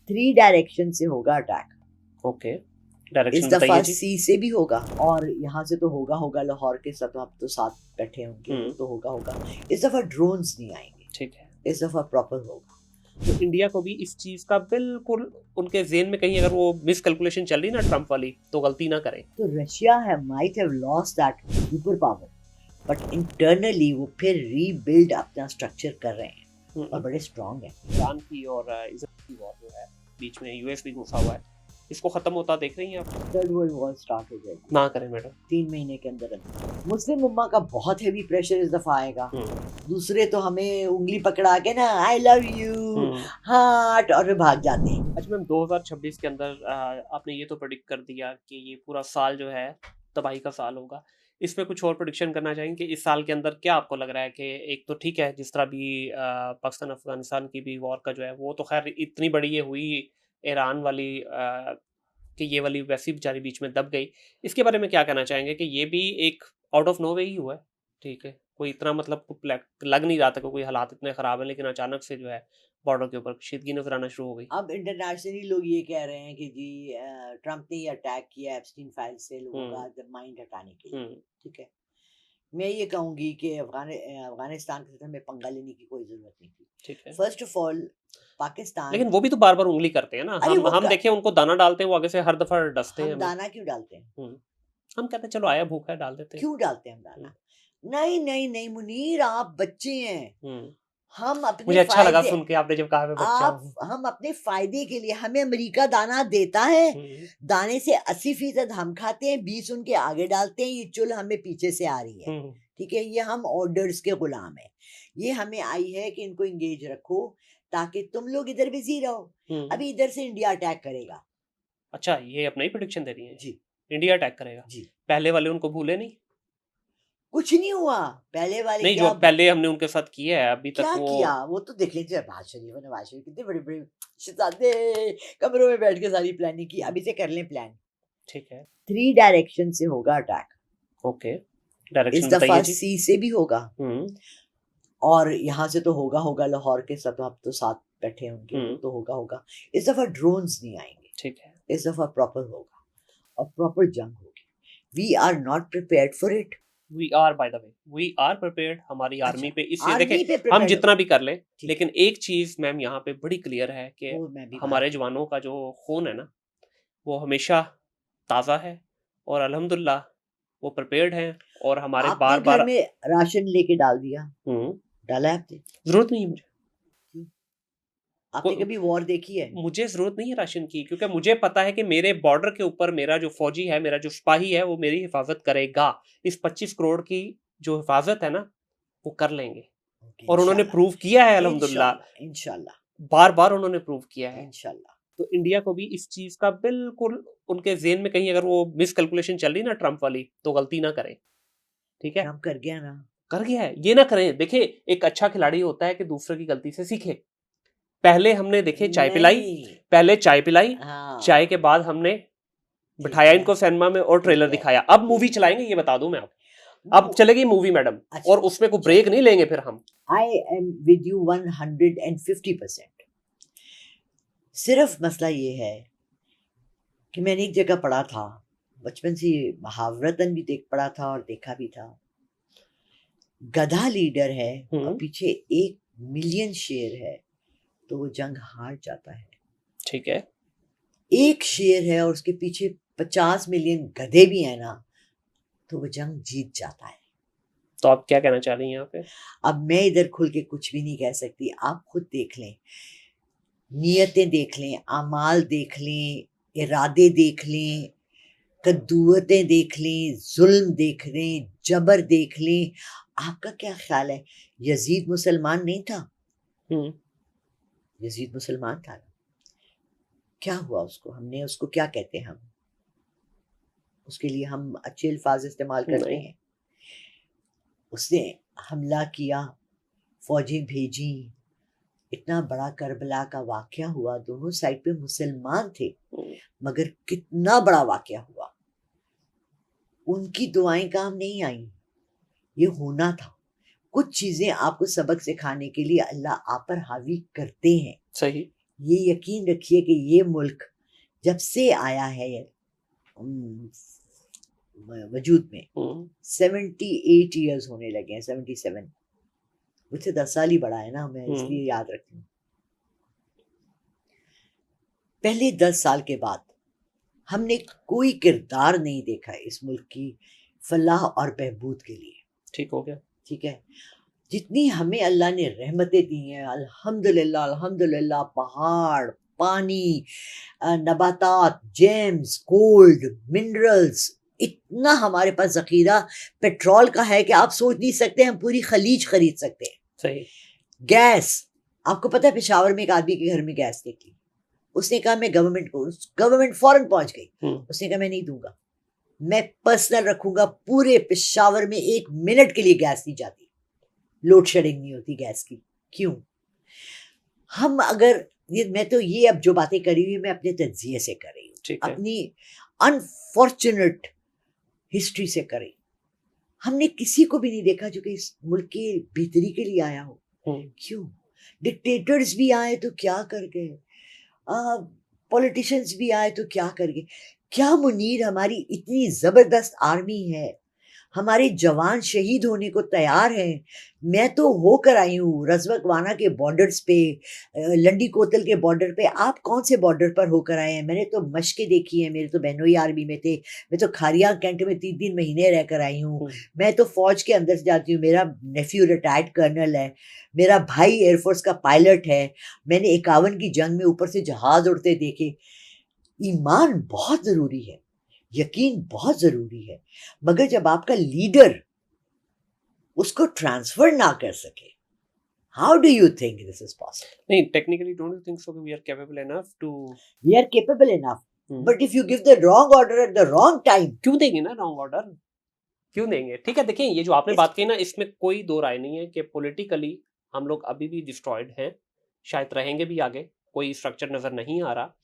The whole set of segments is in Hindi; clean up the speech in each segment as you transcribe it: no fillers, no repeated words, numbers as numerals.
3 डायरेक्शन से होगा अटैक। ओके, इस डायरेक्शन दफा बताइए जी। सी से भी होगा और यहाँ से तो होगा लाहौर के सब आप तो साथ बैठे होंगे, वो तो होगा। इस दफा ड्रोन्स नहीं आएंगे, ठीक है। इस दफा प्रॉपर होगा। तो इंडिया को भी इस चीज का बिल्कुल उनके जेन में कहीं अगर वो मिस कैलकुलेशन चल रही ना ट्रम्प वाली, तो गलती ना करें। तो Russia might have lost that super power, but internally वो फिर रीबिल्ड अपना स्ट्रक्चर कर रहे हैं और बड़े स्ट्रांग हैं। ईरान की और इजराइल की वॉर जो है, बीच में यूएस भी घुसा हुआ है, इसको खत्म होता देख रही हैं आप? थर्ड वर्ल्ड वॉर स्टार्ट हो जाएगी ना करें मैडम। 3 महीने के अंदर। मुस्लिम उम्मा का बहुत हेवी प्रेशर इस दफा आएगा। दूसरे तो हमें उंगली पकड़ा के ना आई लव यू हार्ट और भाग जाते हैं। अच्छा मैम, 2026 के अंदर आपने ये तो प्रेडिक्ट कर दिया कि ये पूरा साल जो है तबाही का साल होगा। इसमें कुछ और प्रेडिक्शन करना चाहेंगे कि इस साल के अंदर क्या आपको लग रहा है कि एक तो ठीक है जिस तरह भी पाकिस्तान अफगानिस्तान की भी वॉर का जो है वो तो खैर इतनी बड़ी ये हुई, ईरान वाली कि ये वाली वैसी बेचारी बीच में दब गई। इसके बारे में क्या कहना चाहेंगे कि ये भी एक आउट ऑफ नो वे ही हुआ है? ठीक है, कोई इतना मतलब लग नहीं रहा था कि कोई हालात इतने ख़राब हैं, लेकिन अचानक से जो है बॉर्डर के ऊपर कशीदगी नजर आना शुरू हो गई। अब इंटरनेशनली लोग ये कह रहे हैं कि जी ट्रम्प ने अटैक किया एप्स्टीन फाइल से लोगों का माइंड हटाने के लिए। ठीक है, मैं ये कहूंगी कि अफगानिस्तान के साथ हमें पंगा लेने की कोई जरूरत नहीं थी। ठीक है, फर्स्ट ऑफ ऑल पाकिस्तान, लेकिन वो भी तो बार बार उंगली करते हैं ना। हम देखें उनको दाना डालते हैं, वो आगे से हर दफा डसते हैं। हम दाना क्यों डालते हैं? हम कहते हैं चलो आया भूखा है डाल देते हैं। क्यों डालते हैं हम दाना? नहीं नहीं नहीं मुनीर, आप बच्चे हैं। हम अपने मुझे अच्छा लगा फायदे, सुन के आपने जब कहा मैं बच्चा हूँ। हम अपने फायदे के लिए, हमें अमेरिका दाना देता है, दाने से 80% हम खाते हैं, 20 उनके आगे डालते हैं, ये चुल हमें पीछे से आ रही है। ठीक है, ये हम ऑर्डर्स के गुलाम है। ये हमें आई है कि इनको इंगेज रखो ताकि तुम लोग इधर बिजी रहो। अभी इधर से इंडिया अटैक करेगा। अच्छा, ये अपना ही प्रेडिक्शन दे रही है जी, इंडिया अटैक करेगा जी। पहले वाले उनको भूले नहीं? कुछ नहीं हुआ पहले वाले नहीं, क्या जो पहले हमने उनके साथ किया है अभी क्या तक वो किया वो तो देख लीजिए। नवाज शरीफ नवाज शरीफ कितने बड़े बड़े शहजादे कमरों में बैठ के सारी प्लानिंग की। अभी से कर लें प्लान। ठीक है, 3 डायरेक्शन से होगा अटैक। ओके, इस डायरेक्शन दफा बताइए जी। सी से भी होगा और यहाँ से तो होगा लाहौर के सब आप तो साथ बैठे होंगे, वो तो होगा। इस दफा ड्रोन्स नहीं आएंगे। ठीक है, इस दफा प्रॉपर होगा और प्रॉपर जंग होगी। We are not prepared for it. We are, by the way, we are prepared. हमारी आर्मी पे इसलिए आर्मी पे देखें हम prepared जितना भी कर लें, लेकिन एक चीज मैम यहाँ पे बड़ी क्लियर है कि वो मैं भी हमारे जवानों का जो खून है ना वो हमेशा ताज़ा है और अल्हम्दुलिल्लाह वो प्रिपेयर्ड हैं और हमारे आपने बार घर बार में राशन लेके डाल दिया? डाला है आपने? जरूरत नहीं है मुझे। आपने कभी वॉर देखी है? मुझे जरूरत नहीं है राशन की, क्योंकि मुझे पता है कि मेरे बॉर्डर के ऊपर मेरा जो फौजी है, मेरा जो सिपाही है, वो मेरी हिफाजत करेगा। इस 25 करोड़ की जो हिफाजत है ना वो कर लेंगे और उन्होंने प्रूव किया है अल्हम्दुलिल्लाह। इंशाल्लाह बार बार उन्होंने प्रूव किया है। इंशाल्लाह। तो इंडिया को भी इस चीज का बिल्कुल उनके जेन में कहीं अगर वो मिस कैलकुलेशन चल रही ना ट्रम्प वाली, तो गलती ना करें। ठीक है, ट्रम्प कर गया ना, कर गया है, ये ना करें। देखिए एक अच्छा खिलाड़ी होता है कि दूसरे की गलती से सीखे। पहले हमने देखे चाय पिलाई, पहले चाय पिलाई, चाय के बाद हमने बिठाया इनको सिनेमा में और ट्रेलर दिखाया। अब मूवी चलाएंगे, ये बता दूं मैं आपको। अब चलेगी मूवी मैडम, और उसमें कोई ब्रेक नहीं लेंगे फिर हम। I am with you 150%। सिर्फ मसला ये है कि मैंने एक जगह पढ़ा था, बचपन से मुहावरतन भी देख पढ़ा था और देखा भी था। गधा लीडर है और पीछे 1 मिलियन शेर है तो वो जंग हार जाता है। ठीक है, 1 शेर है और उसके पीछे 50 मिलियन गधे भी है ना, तो वो जंग जीत जाता है। तो आप क्या कहना चाह रही हैं यहाँ पे? अब मैं इधर खुल के कुछ भी नहीं कह सकती, आप खुद देख लें, नियतें देख लें, अमाल देख लें, इरादे देख लें, कद्दूअतें देख लें, जुल्म देख लें, जबर देख लें। आपका क्या ख्याल है यजीद मुसलमान नहीं था? यजीद मुसलमान था ना, क्या हुआ उसको? हमने उसको क्या कहते हैं, हम उसके लिए हम अच्छे अल्फाज इस्तेमाल करते हैं। उसने हमला किया, फौजें भेजी, इतना बड़ा करबला का वाकया हुआ, दोनों साइड पे मुसलमान थे, मगर कितना बड़ा वाकया हुआ। उनकी दुआएं काम नहीं आई, ये होना था। कुछ चीजें आपको सबक सिखाने के लिए अल्लाह आप पर हावी करते हैं। सही, ये यकीन रखिए कि ये मुल्क जब से आया है वजूद में 78 ईयर्स होने लगे हैं, 77, मुझसे 10 साल ही बड़ा है ना, मैं इसलिए याद रखती हूँ। पहले 10 साल के बाद हमने कोई किरदार नहीं देखा इस मुल्क की फलाह और बहबूद के लिए। ठीक हो गया। ठीक है, जितनी हमें अल्लाह ने रहमतें दी हैं, अल्हम्दुलिल्लाह अल्हम्दुलिल्लाह, पहाड़, पानी, नबातात, जेम्स, गोल्ड, मिनरल्स, इतना हमारे पास जखीरा पेट्रोल का है कि आप सोच नहीं सकते, हम पूरी खलीज खरीद सकते हैं। सही। गैस, आपको पता है पेशावर में एक आदमी के घर में गैस निकली, उसने कहा मैं गवर्नमेंट फौरन पहुंच गई, उसने कहा मैं नहीं दूंगा, मैं पर्सनल रखूंगा, पूरे पेशावर में 1 मिनट के लिए गैस नहीं जाती, लोड शेडिंग नहीं होती गैस की। क्यों? हम अगर मैं तो ये अब जो बातें कर रही हूँ मैं अपने तज्जिये से कर रही हूँ, अपनी अनफॉर्चुनेट हिस्ट्री से कर रही हूँ। हमने किसी को भी नहीं देखा जो कि इस मुल्क की बेहतरी के लिए आया हो। क्यों? डिक्टेटर्स भी आए तो क्या कर गए, पॉलिटिशियंस भी आए तो क्या कर गए। क्या मुनीर, हमारी इतनी जबरदस्त आर्मी है, हमारे जवान शहीद होने को तैयार हैं। मैं तो होकर आई हूँ रजवकवाना के बॉर्डर्स पे, लंडी कोतल के बॉर्डर पे। आप कौन से बॉर्डर पर होकर आए हैं? मैंने तो मशकें देखी हैं, मेरे तो बहनोई आर्मी में थे, मैं तो खारिया कैंट में 3 महीने रहकर आई हूँ। मैं तो फौज के अंदर से जाती हूँ, मेरा नेफ्यू रिटायर्ड कर्नल है, मेरा भाई एयरफोर्स का पायलट है, मैंने 51 की जंग में ऊपर से जहाज उड़ते देखे। ईमान बहुत जरूरी है, यकीन बहुत जरूरी है, मगर जब आपका लीडर उसको ट्रांसफर ना कर सके, how do you think this is possible? नहीं, technically don't you think so we are capable enough to? We are capable enough, but if you give the wrong order at the wrong time. क्यों देंगे ना रॉन्ग ऑर्डर, क्यों देंगे? ठीक है, देखिए ये जो आपने बात की ना, इसमें कोई दो राय नहीं है कि पॉलिटिकली हम लोग अभी भी डिस्ट्रॉयड हैं, शायद रहेंगे भी आगे, कोई स्ट्रक्चर नजर नहीं आ रहा।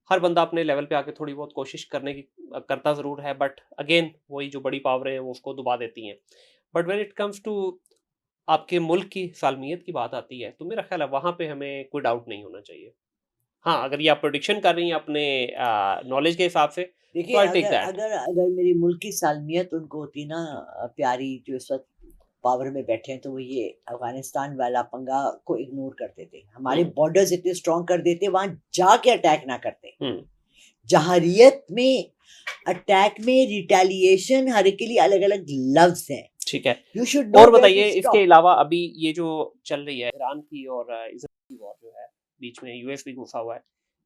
हर बंदा अपने लेवल पे आके थोड़ी बहुत कोशिश करने की करता ज़रूर है, बट अगेन वही जो बड़ी पावरें हैं वो उसको दबा देती हैं। But when it comes to आपके मुल्क की सालमियत की बात आती है, तो मेरा ख्याल है वहाँ पे हमें कोई डाउट नहीं होना चाहिए। हाँ, अगर ये आप प्रेडिक्शन कर रही हैं अपने नॉलेज के हिसाब से, देखिए, तो आई टेक अगर दैट। अगर अगर मेरी मुल्क की सालमियत उनको होती ना, प्यारी, जो इस वक्त पावर में बैठे हैं, तो वो ये अफगानिस्तान वाला पंगा को इग्नोर करते थे, हमारे बॉर्डर्स इतने स्ट्रॉन्ग कर देते, वहां जाके अटैक ना करते। जहारियत में, अटैक में, रिटेलिएशन, हर एक के लिए अलग अलग लफ्ज हैं। ठीक है, यू शुड और बताइए इसके अलावा अभी ये जो चल रही है ईरान की और इजराइल की वॉर जो है, बीच में यूएस भी घुसा हुआ है,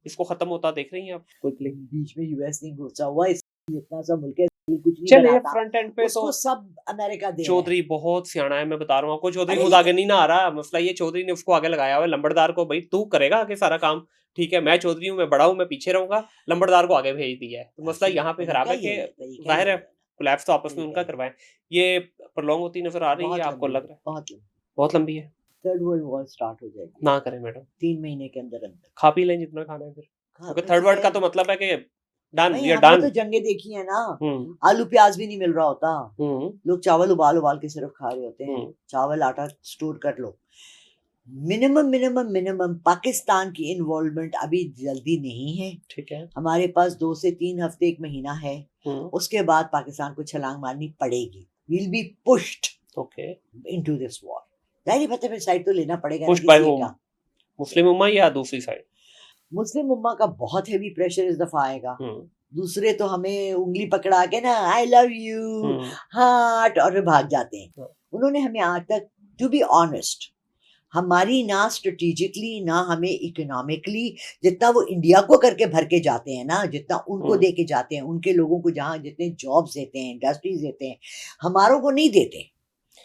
इसको खत्म होता देख रही हैं आप क्विकली? बीच में यूएस नहीं घुसा हुआ, इतना सा मुल्क है, कुछ नहीं चलिए बनाता, फ्रंट एंड पे उसको तो सब अमेरिका दे रहा है। चौधरी बहुत सियाना है, मैं बता रहा हूँ आपको, चौधरी अरे खुद आगे नहीं ना आ रहा। मसला ये चौधरी ने उसको आगे लगाया हुआ है, लंबड़दार को, भाई तू करेगा आगे सारा काम, ठीक है मैं चौधरी हूँ, मैं बड़ा हूँ, मैं पीछे रहूंगा, लंबड़दार को आगे भेज दिया है। तो मसला यहाँ पे खराब है कि जाहिर है कोलैप्स तो आपस में उनका करवाएं। ये प्रॉन्ग होती नजर आ रही है, आपको लग रहा है बहुत लंबी है? थर्ड वर्ल्ड वॉर स्टार्ट हो जाएगी ना करें मैडम, 3 महीने के अंदर अंदर। खा पी लें जितना खाना है फिर, क्योंकि थर्ड वर्ल्ड का तो मतलब है कि डन, वी आर हमने डन। तो जंगें देखी है ना, आलू प्याज भी नहीं मिल रहा होता, लोग चावल उबाल उबाल के सिर्फ खा रहे होते हैं। चावल आटा स्टोर कर लो। मिनिमम पाकिस्तान की इन्वॉल्वमेंट अभी जल्दी नहीं है, ठीक है, हमारे पास 2 से 3 हफ्ते, 1 महीना है, उसके बाद पाकिस्तान को छलांग मारनी पड़ेगी। Will be pushed okay into this war. जाहिर बात है, साइड तो लेना पड़ेगा ना, मुस्लिम उम्मा या दूसरी साइड? मुस्लिम उम्मा का बहुत हेवी प्रेशर इस दफा आएगा। दूसरे तो हमें उंगली पकड़ा के ना आई लव यू हार्ट और भाग जाते हैं। उन्होंने हमें आज तक, टू बी ऑनेस्ट, हमारी ना स्ट्रेटेजिकली ना हमें इकोनॉमिकली, जितना वो इंडिया को करके भर के जाते हैं ना, जितना उनको दे के जाते हैं, उनके लोगों को जहाँ जितने जॉब्स देते हैं, इंडस्ट्रीज देते हैं, हमारों को नहीं देते।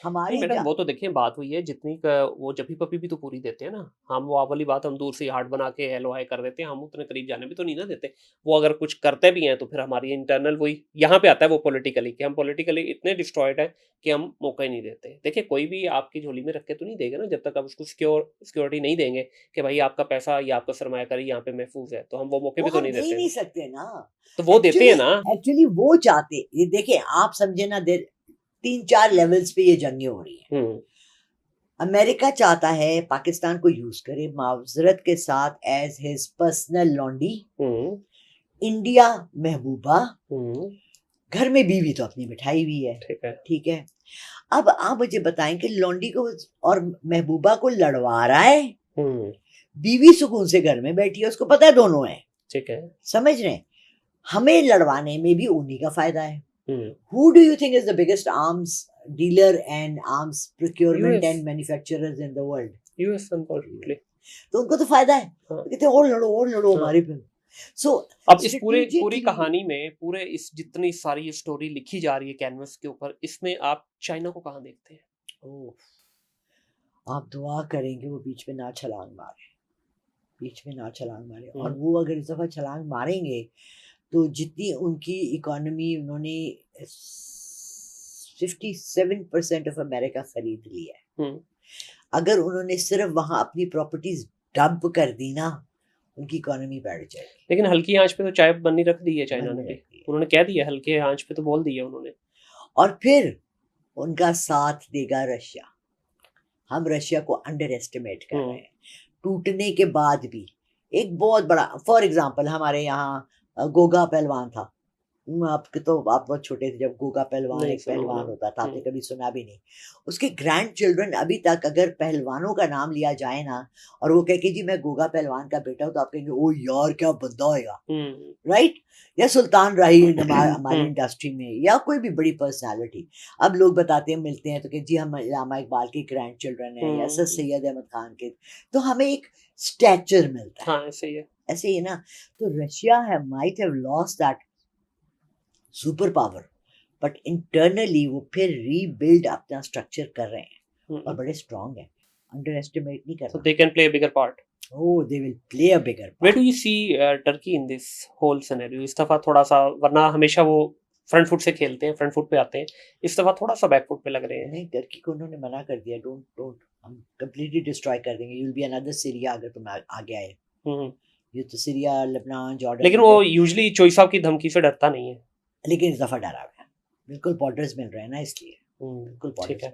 हमारे मैडम वो तो देखिए बात हुई है जितनी वो जभी पपी भी तो पूरी देते हैं ना, हम वो वाली बात हम दूर से हार्ट बना के हेलो हाय कर देते हैं, हम उतने करीब जाने भी तो नहीं ना देते। वो अगर कुछ करते भी हैं तो फिर हमारी इंटरनल वही यहाँ पे आता है वो पॉलिटिकली, कि हम पॉलिटिकली इतने डिस्ट्रॉयड है कि हम मौका ही नहीं देते। देखिए कोई भी आपकी झोली में रख के तो नहीं देगा ना, जब तक आप उसको सिक्योरिटी नहीं देंगे कि भाई आपका पैसा या आपका सरमायाकारी यहाँ पे महफूज है, तो हम वो मौके भी तो नहीं देते। नहीं सकते ना, तो वो देते हैं ना, एक्चुअली वो चाहते। देखिए आप समझे ना, 3-4 लेवल्स पे ये जंगें हो रही हैं। अमेरिका चाहता है पाकिस्तान को यूज करे मावजरत के साथ एज हिज पर्सनल लॉन्डी। इंडिया महबूबा, घर में बीवी तो अपनी बिठाई हुई है, ठीक है। अब आप मुझे बताएं कि लॉन्डी को और महबूबा को लड़वा रहा है, बीवी सुकून से घर में बैठी है, उसको पता है दोनों है, ठीक है, समझ रहे हैं। हमें लड़वाने में भी उन्हीं का फायदा है। Who do you think is the biggest arms dealer and arms procurement US. and manufacturers in the world? US unfortunately. तो उनको तो फायदा है, हाँ। कहते हैं और लड़ो हाँ। हमारे पे। सो अब इस पूरी कहानी में, पूरे इस जितनी सारी ये स्टोरी लिखी जा रही है कैनवस के ऊपर, इसमें आप चाइना को कहाँ देखते हैं? आप दुआ करेंगे वो बीच में ना छलांग मारे, बीच में ना छलांग मारे। और वो अगर इस दफा छलांग मारेंगे तो जितनी उनकी इकोनॉमी, उन्होंने 57% ऑफ अमेरिका खरीद लिया है। अगर उन्होंने सिर्फ वहां अपनी प्रॉपर्टीज डंप कर दी ना, उनकी इकोनॉमी बढ़ जाएगी। लेकिन हल्की आंच पे तो चाय बनी रख दी है चाइना ने, उन्होंने कह दिया हल्के आंच पे तो बोल दिया उन्होंने। और फिर उनका साथ देगा रशिया। हम रशिया को अंडर एस्टिमेट कर रहे हैं। टूटने के बाद भी एक बहुत बड़ा, फॉर एग्जांपल हमारे यहाँ गोगा पहलवान था, आपके तो आप बहुत छोटे थे जब गोगा पहलवान एक पहलवान होता था, आपने कभी सुना भी नहीं। उसके ग्रैंड चिल्ड्रन अभी तक अगर पहलवानों का नाम लिया जाए ना और वो कहे कि जी मैं गोगा पहलवान का बेटा हूँ, तो आप कहेंगे ओ यार क्या बंदा होगा, राइट। या सुल्तान राही हमारी इंडस्ट्री में, या कोई भी बड़ी पर्सनालिटी। अब लोग बताते हैं, मिलते हैं तो कि जी हम अल्लामा इकबाल के ग्रैंड चिल्ड्रन हैं, या सर सैयद अहमद खान के, तो हमें एक स्टैचर मिलता है। हाँ, ऐसे ही है, ऐसे ही है ना। तो Russia might have lost that super power, but internally वो फिर रीबिल्ड अपना स्ट्रक्चर कर रहे हैं और बड़े स्ट्रांग हैं। अंडर एस्टिमेट नहीं करना। So they can play a bigger part. Oh, they will play a bigger part. Where do you see Turkey in this whole scenario? इस दफा थोड़ा सा, वरना हमेशा वो फ्रंट फुट से खेलते हैं, फ्रंट फुट पे आते हैं, इस दफा थोड़ा सा बैक फुट पे लग रहे हैं। नहीं, टर्की को उन्होंने मना कर दिया, डोंट हम कंप्लीटली डिस्ट्रॉय कर देंगे, you will be another Syria अगर तुम आगे आए। ये तो सीरिया, लेबनान, जॉर्डन। लेकिन वो यूजुअली चोई साहब की धमकी से डरता नहीं है, लेकिन इस दफा डरा हुआ है, बिल्कुल बॉर्डर्स मिल रहे हैं ना, इसलिए बिल्कुल ठीक है।